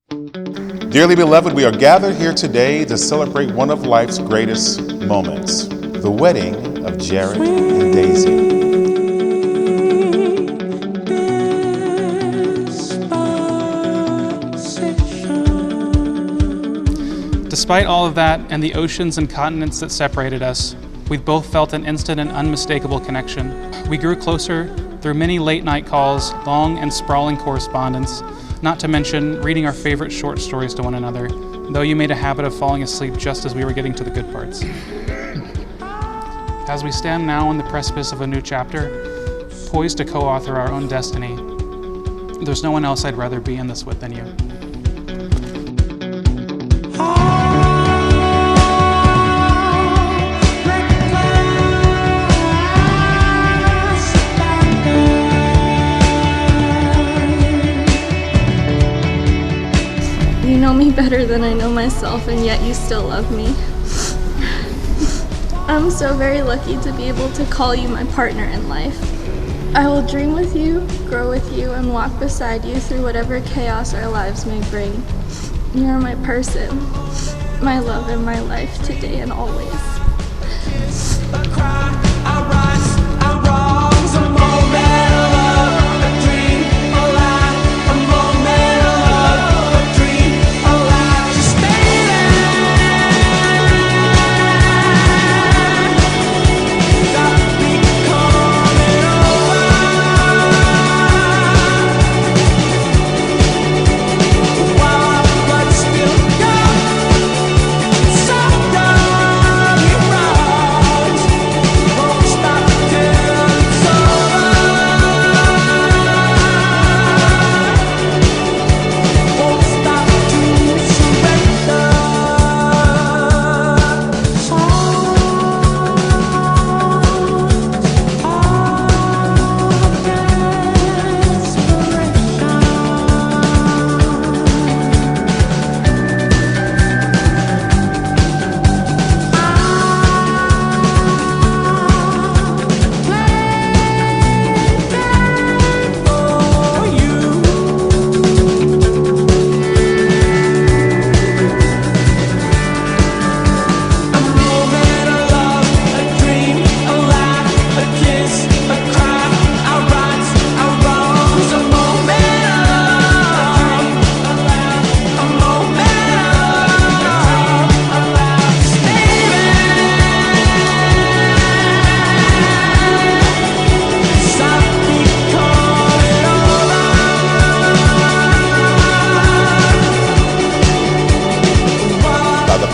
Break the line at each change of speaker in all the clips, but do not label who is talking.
Dearly beloved, we are gathered here today to celebrate one of life's greatest moments, the wedding of Jared and Daisy.
Despite all of that and the oceans and continents that separated us, we both felt an instant and unmistakable connection. We grew closer through many late-night calls, long and sprawling correspondence, not to mention reading our favorite short stories to one another, though you made a habit of falling asleep just as we were getting to the good parts. As we stand now on the precipice of a new chapter, poised to co-author our own destiny, there's no one else I'd rather be in this with than you.
You know me better than I know myself, and yet you still love me. I'm so very lucky to be able to call you my partner in life. I will dream with you, grow with you, and walk beside you through whatever chaos our lives may bring. You are my person, my love, and my life today and always.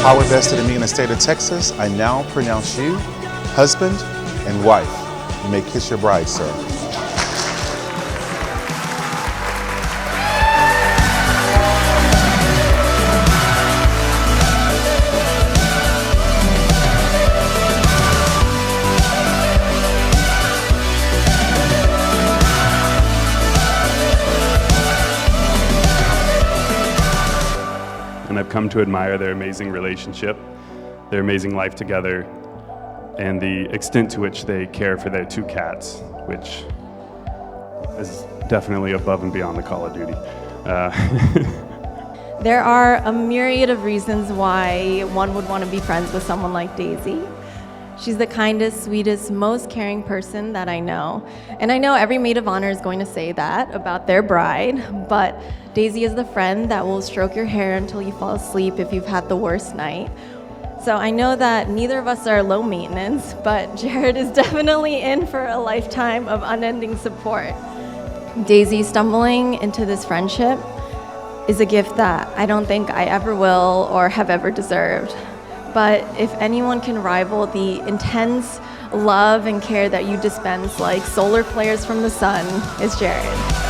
Power vested in me in the state of Texas, I now pronounce you husband and wife. You may kiss your bride, sir.
And I've come to admire their amazing relationship, their amazing life together, and the extent to which they care for their two cats, which is definitely above and beyond the Call of Duty.
There are a myriad of reasons why one would want to be friends with someone like Daisy. She's the kindest, sweetest, most caring person that I know. And I know every maid of honor is going to say that about their bride, but Daisy is the friend that will stroke your hair until you fall asleep if you've had the worst night. So I know that neither of us are low maintenance, but Jared is definitely in for a lifetime of unending support. Daisy stumbling into this friendship is a gift that I don't think I ever will or have ever deserved. But if anyone can rival the intense love and care that you dispense like solar flares from the sun, it's Jared.